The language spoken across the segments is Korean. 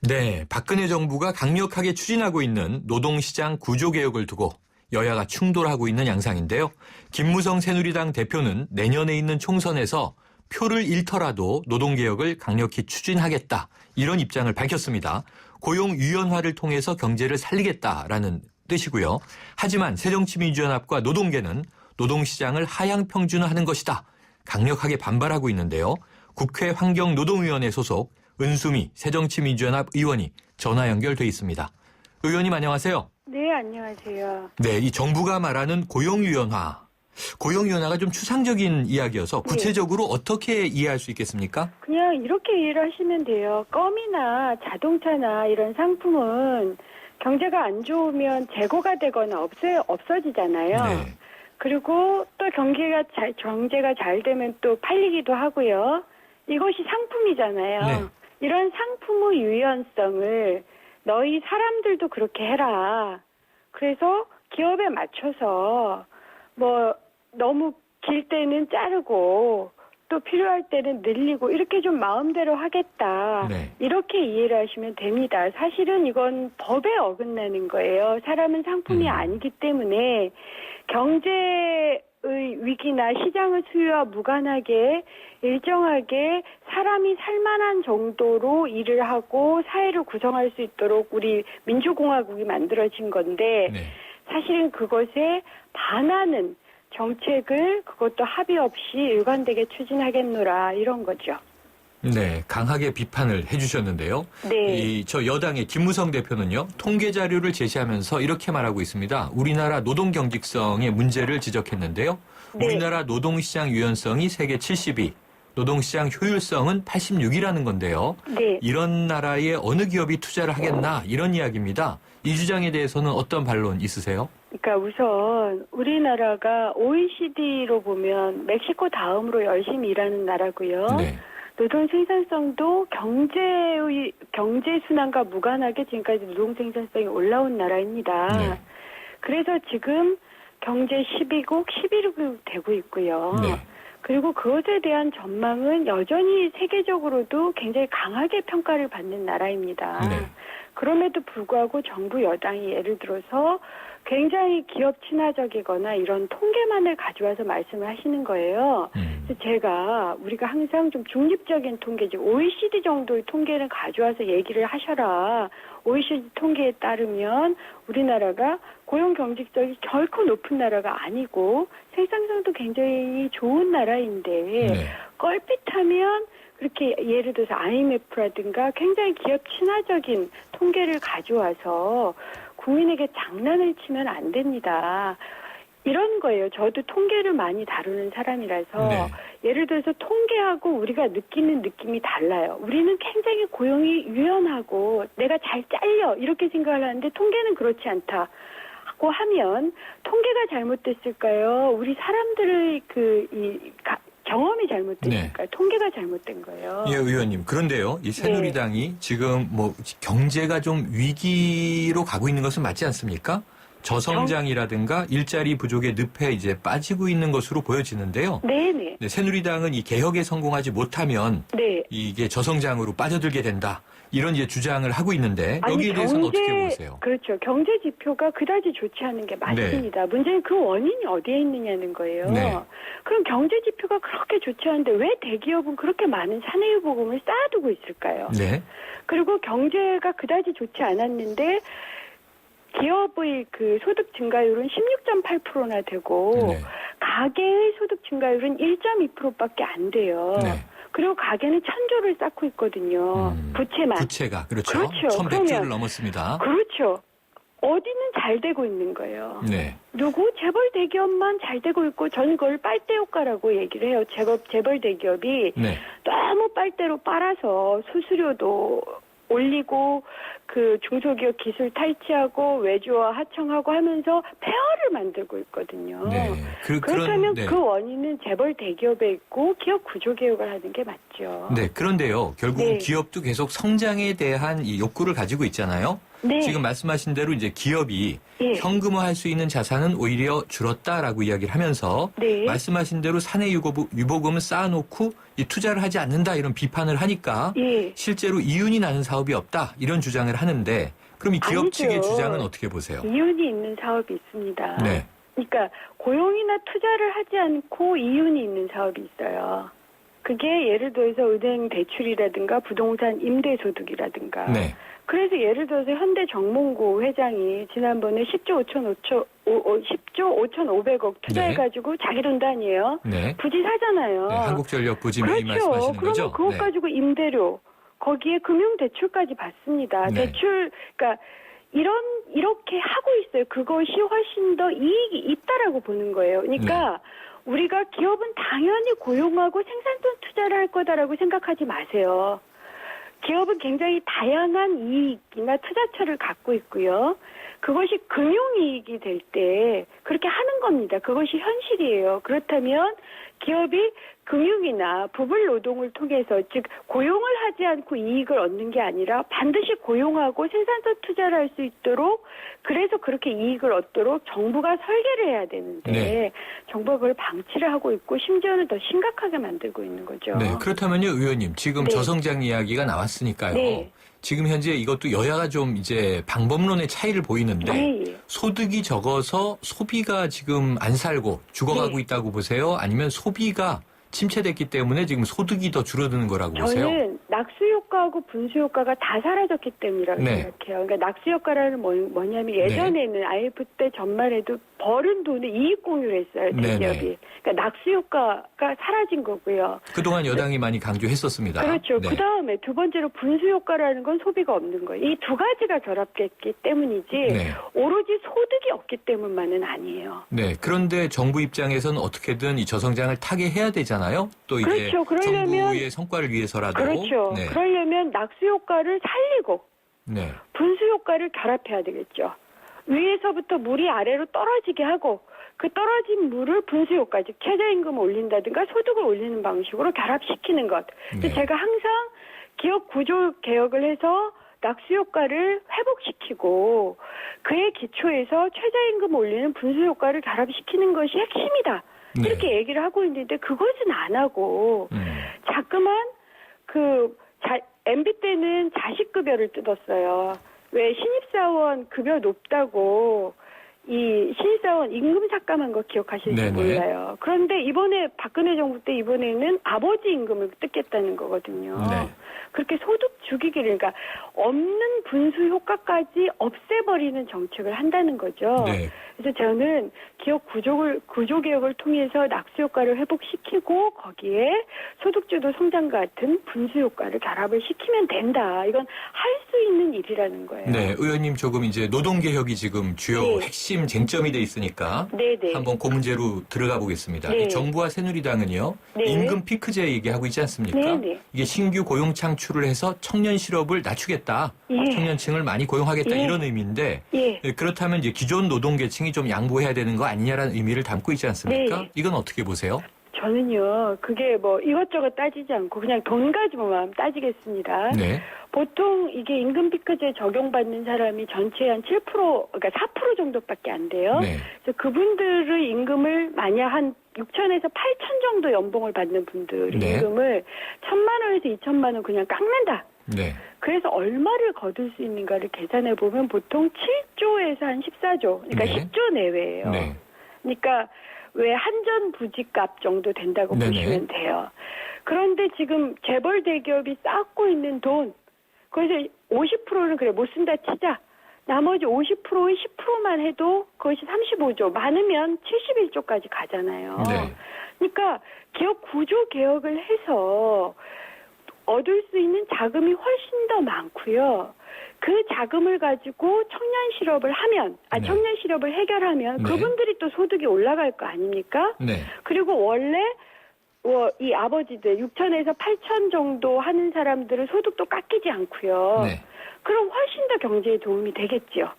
네, 박근혜 정부가 강력하게 추진하고 있는 노동시장 구조개혁을 두고 여야가 충돌하고 있는 양상인데요. 김무성 새누리당 대표는 내년에 있는 총선에서 표를 잃더라도 노동개혁을 강력히 추진하겠다. 이런 입장을 밝혔습니다. 고용유연화를 통해서 경제를 살리겠다라는 뜻이고요. 하지만 새정치민주연합과 노동계는 노동시장을 하향평준화하는 것이다. 강력하게 반발하고 있는데요. 국회 환경노동위원회 소속 은수미 새정치민주연합 의원이 전화 연결돼 있습니다. 의원님 안녕하세요. 네, 안녕하세요. 네, 이 정부가 말하는 고용유연화가 좀 추상적인 이야기여서 구체적으로 어떻게 이해할 수 있겠습니까? 그냥 이렇게 이해를 하시면 돼요. 껌이나 자동차나 이런 상품은 경제가 안 좋으면 재고가 되거나 없어지잖아요. 네. 그리고 또 경제가 잘 되면 또 팔리기도 하고요. 이것이 상품이잖아요. 네. 이런 상품의 유연성을 너희 사람들도 그렇게 해라. 그래서 기업에 맞춰서 뭐 너무 길 때는 자르고 또 필요할 때는 늘리고 이렇게 좀 마음대로 하겠다. 네. 이렇게 이해를 하시면 됩니다. 사실은 이건 법에 어긋나는 거예요. 사람은 상품이 아니기 때문에 경제의 위기나 시장의 수요와 무관하게 일정하게 사람이 살만한 정도로 일을 하고 사회를 구성할 수 있도록 우리 민주공화국이 만들어진 건데 네. 사실은 그것에 반하는 정책을 그것도 합의 없이 일관되게 추진하겠노라 이런 거죠. 네, 강하게 비판을 해주셨는데요. 네. 저 여당의 김무성 대표는요, 통계 자료를 제시하면서 이렇게 말하고 있습니다. 우리나라 노동 경직성의 문제를 지적했는데요. 네. 우리나라 노동시장 유연성이 세계 72, 노동시장 효율성은 86이라는 건데요. 네. 이런 나라에 어느 기업이 투자를 하겠나 이런 이야기입니다. 이 주장에 대해서는 어떤 반론 있으세요? 그러니까 우선 우리나라가 OECD로 보면 멕시코 다음으로 열심히 일하는 나라고요. 네. 노동 생산성도 경제 순환과 무관하게 지금까지 노동 생산성이 올라온 나라입니다. 네. 그래서 지금 경제 12국, 11국 되고 있고요. 네. 그리고 그것에 대한 전망은 여전히 세계적으로도 굉장히 강하게 평가를 받는 나라입니다. 네. 그럼에도 불구하고 정부 여당이 예를 들어서 굉장히 기업 친화적이거나 이런 통계만을 가져와서 말씀을 하시는 거예요. 그래서 우리가 항상 좀 중립적인 통계지 OECD 정도의 통계를 가져와서 얘기를 하셔라. OECD 통계에 따르면 우리나라가 고용 경직성이 결코 높은 나라가 아니고 생산성도 굉장히 좋은 나라인데 네. 껄핏하면 그렇게 예를 들어서 IMF라든가 굉장히 기업 친화적인 통계를 가져와서 국민에게 장난을 치면 안 됩니다. 이런 거예요. 저도 통계를 많이 다루는 사람이라서 네. 예를 들어서 통계하고 우리가 느끼는 느낌이 달라요. 우리는 굉장히 고용이 유연하고 내가 잘 잘려 이렇게 생각을 하는데 통계는 그렇지 않다. 고 하면 통계가 잘못됐을까요? 우리 사람들의 경험이 잘못됐을까요? 통계가 잘못된 거예요. 예, 의원님. 그런데요, 이 새누리당이 지금 경제가 좀 위기로 가고 있는 것은 맞지 않습니까? 저성장이라든가 일자리 부족의 늪에 이제 빠지고 있는 것으로 보여지는데요. 네네. 네, 새누리당은 이 개혁에 성공하지 못하면 네. 이게 저성장으로 빠져들게 된다. 이런 이제 주장을 하고 있는데 여기에 대해서는 어떻게 보세요? 그렇죠. 경제 지표가 그다지 좋지 않은 게 맞습니다. 문제는 그 원인이 어디에 있느냐는 거예요. 네. 그럼 경제 지표가 그렇게 좋지 않은데 왜 대기업은 그렇게 많은 사내유보금을 쌓아두고 있을까요? 네. 그리고 경제가 그다지 좋지 않았는데 기업의 그 소득 증가율은 16.8%나 되고 네. 가계의 소득 증가율은 1.2%밖에 안 돼요. 네. 그리고 가계는 천조를 쌓고 있거든요. 부채만. 부채가 그렇죠. 그렇죠. 1,100조를 넘었습니다. 그렇죠. 어디는 잘 되고 있는 거예요. 네. 누구? 재벌 대기업만 잘 되고 있고 저는 그걸 빨대 효과라고 얘기를 해요. 재벌 대기업이 네. 너무 빨대로 빨아서 수수료도 올리고 그 중소기업 기술 탈취하고 외주화 하청하고 하면서 폐허를 만들고 있거든요. 네. 그렇다면 네. 그 원인은 재벌 대기업에 있고 기업 구조 개혁을 하는 게 맞죠. 네. 그런데요. 결국 네. 기업도 계속 성장에 대한 이 욕구를 가지고 있잖아요. 네. 지금 말씀하신 대로 이제 기업이 예. 현금화할 수 있는 자산은 오히려 줄었다라고 이야기를 하면서 네. 말씀하신 대로 사내 유보금을 쌓아놓고 이 투자를 하지 않는다 이런 비판을 하니까 예. 실제로 이윤이 나는 사업이 없다 이런 주장을 하는데 그럼 이 기업 아니죠. 측의 주장은 어떻게 보세요? 이윤이 있는 사업이 있습니다. 네. 그러니까 고용이나 투자를 하지 않고 이윤이 있는 사업이 있어요. 그게 예를 들어서 은행 대출이라든가 부동산 임대소득이라든가. 네. 그래서 예를 들어서 현대정몽구 회장이 지난번에 10조 5,500억 투자해가지고 자기 돈 단위예요. 네. 부지 사잖아요. 네, 한국전력 부지 매입 그렇죠. 말씀하시는 그러면 거죠? 그것 네. 가지고 임대료 거기에 금융대출까지 받습니다. 네. 대출 그러니까 이렇게 하고 있어요. 그것이 훨씬 더 이익이 있다라고 보는 거예요. 그러니까 우리가 기업은 당연히 고용하고 생산성 투자를 할 거다라고 생각하지 마세요. 기업은 굉장히 다양한 이익이나 투자처를 갖고 있고요. 그것이 금융이익이 될 때 그렇게 하는 겁니다. 그것이 현실이에요. 그렇다면 기업이 금융이나 부분 노동을 통해서 즉 고용을 하지 않고 이익을 얻는 게 아니라 반드시 고용하고 생산성 투자를 할 수 있도록 그래서 그렇게 이익을 얻도록 정부가 설계를 해야 되는데 네. 정부가 그걸 방치를 하고 있고 심지어는 더 심각하게 만들고 있는 거죠. 네, 그렇다면요, 의원님. 지금 네. 저성장 이야기가 나왔으니까요. 네. 지금 현재 이것도 여야가 좀 이제 방법론의 차이를 보이는데 네. 소득이 적어서 소비가 지금 안 살고 죽어가고 네. 있다고 보세요? 아니면 소비가 침체됐기 때문에 지금 소득이 더 줄어드는 거라고 보세요? 저는 낙수 효과하고 분수 효과가 다 사라졌기 때문이라고 네. 생각해요. 그러니까 낙수 효과라는 뭐냐면 예전에는 IMF 때 전만 해도 벌은 돈을 이익 공유를 했어요. 네, 대기업이. 네. 그러니까 낙수 효과가 사라진 거고요. 그동안 여당이 많이 강조했었습니다. 그렇죠. 네. 그다음에 두 번째로 분수 효과라는 건 소비가 없는 거예요. 이 두 가지가 결합됐기 때문이지 네. 오로지 소득이 없기 때문만은 아니에요. 네. 그런데 정부 입장에서는 어떻게든 이 저성장을 타게 해야 되잖아요. 또 이게 그렇죠. 그러려면- 정부의 성과를 위해서라도. 그렇죠. 네. 그러려면 낙수 효과를 살리고 네. 분수 효과를 결합해야 되겠죠. 위에서부터 물이 아래로 떨어지게 하고 그 떨어진 물을 분수 효과, 즉 최저임금을 올린다든가 소득을 올리는 방식으로 결합시키는 것. 그래서 네. 제가 항상 기업 구조 개혁을 해서 낙수 효과를 회복시키고 그의 기초에서 최저임금을 올리는 분수 효과를 결합시키는 것이 핵심이다. 네. 이렇게 얘기를 하고 있는데 그것은 안 하고 자꾸만 MB 때는 자식급여를 뜯었어요. 왜 신입사원 급여 높다고 이 신입사원 임금 삭감한 거 기억하실지 네네. 몰라요. 그런데 이번에 박근혜 정부 때 이번에는 아버지 임금을 뜯겠다는 거거든요. 네. 그렇게 소득 죽이기를 그러니까 없는 분수 효과까지 없애버리는 정책을 한다는 거죠. 네. 그래서 저는 기업 구조 개혁을 통해서 낙수 효과를 회복시키고 거기에 소득주도 성장 같은 분수 효과를 결합을 시키면 된다. 이건 할 수 있는 일이라는 거예요. 네, 의원님 조금 이제 노동개혁이 지금 주요 네. 핵심 쟁점이 돼 있으니까 네네. 한번 그 문제로 들어가 보겠습니다. 네. 이 정부와 새누리당은요, 네. 임금 피크제 얘기하고 있지 않습니까? 네네. 이게 신규 고용 창출을 해서 청년 실업을 낮추겠다, 예. 청년층을 많이 고용하겠다 예. 이런 의미인데 예. 그렇다면 이제 기존 노동계층이 좀 양보해야 되는 거 아니냐라는 의미를 담고 있지 않습니까? 네. 이건 어떻게 보세요? 저는요, 그게 뭐 이것저것 따지지 않고 그냥 돈 가지고만 따지겠습니다. 네, 보통 이게 임금 피크제 적용받는 사람이 전체의 한 7%, 그러니까 4% 정도밖에 안 돼요. 네, 그래서 그분들의 임금을 만약 한 6천에서 8천 정도 연봉을 받는 분들의 네. 임금을 1,000만 원에서 2천만 원 그냥 깎는다. 네, 그래서 얼마를 거둘 수 있는가를 계산해 보면 보통 7조에서 한 14조, 그러니까 네. 10조 내외예요. 네, 그러니까 왜 한전 부지값 정도 된다고 네네. 보시면 돼요. 그런데 지금 재벌 대기업이 쌓고 있는 돈, 거기서 50%는 그래 못 쓴다 치자. 나머지 50%의 10%만 해도 그것이 35조, 많으면 71조까지 가잖아요. 네. 그러니까 기업 구조 개혁을 해서 얻을 수 있는 자금이 훨씬 더 많고요. 그 자금을 가지고 청년 실업을 하면, 네. 청년 실업을 해결하면 네. 그분들이 또 소득이 올라갈 거 아닙니까? 네, 그리고 원래 이 아버지들 6천에서 8천 정도 하는 사람들은 소득도 깎이지 않고요. 네. 그럼 훨씬 더 경제에 도움이 되겠죠.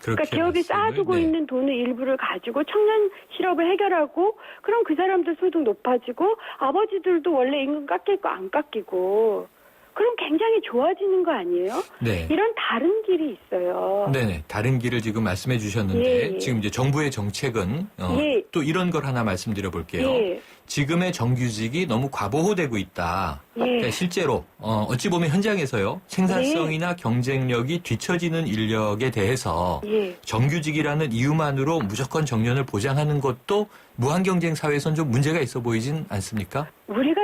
그렇게 그러니까 기업이 말씀을, 쌓아두고 네. 있는 돈의 일부를 가지고 청년 실업을 해결하고 그럼 그 사람들 소득 높아지고 아버지들도 원래 임금 깎일 거 안 깎이고 그럼 굉장히 좋아지는 거 아니에요? 네. 이런 다른 길이 있어요. 네네. 다른 길을 지금 말씀해 주셨는데 예. 지금 이제 정부의 정책은 예. 또 이런 걸 하나 말씀드려 볼게요. 예. 지금의 정규직이 너무 과보호되고 있다. 예. 그러니까 실제로 어찌 보면 현장에서요. 생산성이나 경쟁력이 뒤처지는 인력에 대해서 예. 정규직이라는 이유만으로 무조건 정년을 보장하는 것도 무한경쟁 사회에선 좀 문제가 있어 보이진 않습니까? 우리가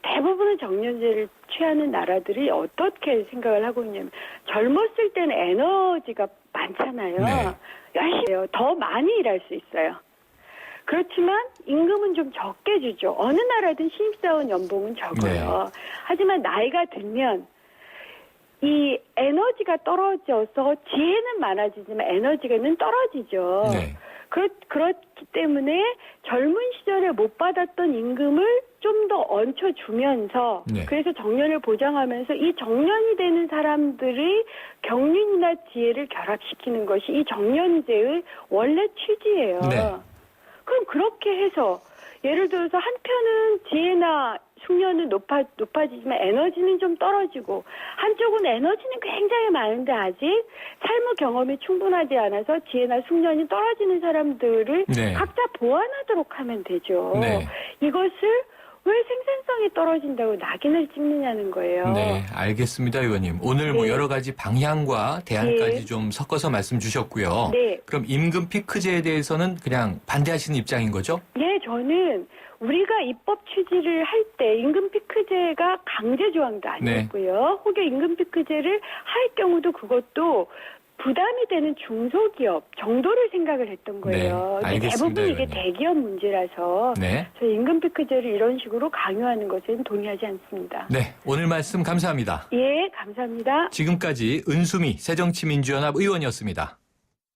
대부분의 정년제를 취하는 나라들이 어떻게 생각을 하고 있냐면, 젊었을 때는 에너지가 많잖아요. 네. 열심히 해요. 더 많이 일할 수 있어요. 그렇지만 임금은 좀 적게 주죠. 어느 나라든 신입사원 연봉은 적어요. 네. 하지만 나이가 들면 이 에너지가 떨어져서 지혜는 많아지지만 에너지가는 떨어지죠. 네. 그렇기 때문에 젊은 시절에 못 받았던 임금을 좀 더 얹혀주면서 네. 그래서 정년을 보장하면서 이 정년이 되는 사람들의 경륜이나 지혜를 결합시키는 것이 이 정년제의 원래 취지예요. 네. 그럼 그렇게 해서 예를 들어서 한편은 지혜나 숙련은 높아지지만 에너지는 좀 떨어지고, 한쪽은 에너지는 굉장히 많은데 아직 삶의 경험이 충분하지 않아서 지혜나 숙련이 떨어지는 사람들을 네. 각자 보완하도록 하면 되죠. 네. 이것을 왜 생산성이 떨어진다고 낙인을 찍느냐는 거예요. 네, 알겠습니다, 의원님. 오늘 뭐 네. 여러 가지 방향과 대안까지 네. 좀 섞어서 말씀 주셨고요. 네. 그럼 임금 피크제에 대해서는 그냥 반대하시는 입장인 거죠? 네, 저는 우리가 입법 취지를 할 때 임금 피크제가 강제 조항도 아니었고요. 혹여 임금 피크제를 할 경우도 그것도 부담이 되는 중소기업 정도를 생각을 했던 거예요. 네, 근데 알겠습니다, 대부분 이게 의원님. 대기업 문제라서 네. 저희 임금 피크제를 이런 식으로 강요하는 것에는 동의하지 않습니다. 네, 오늘 말씀 감사합니다. 예, 감사합니다. 지금까지 은수미 새정치민주연합 의원이었습니다.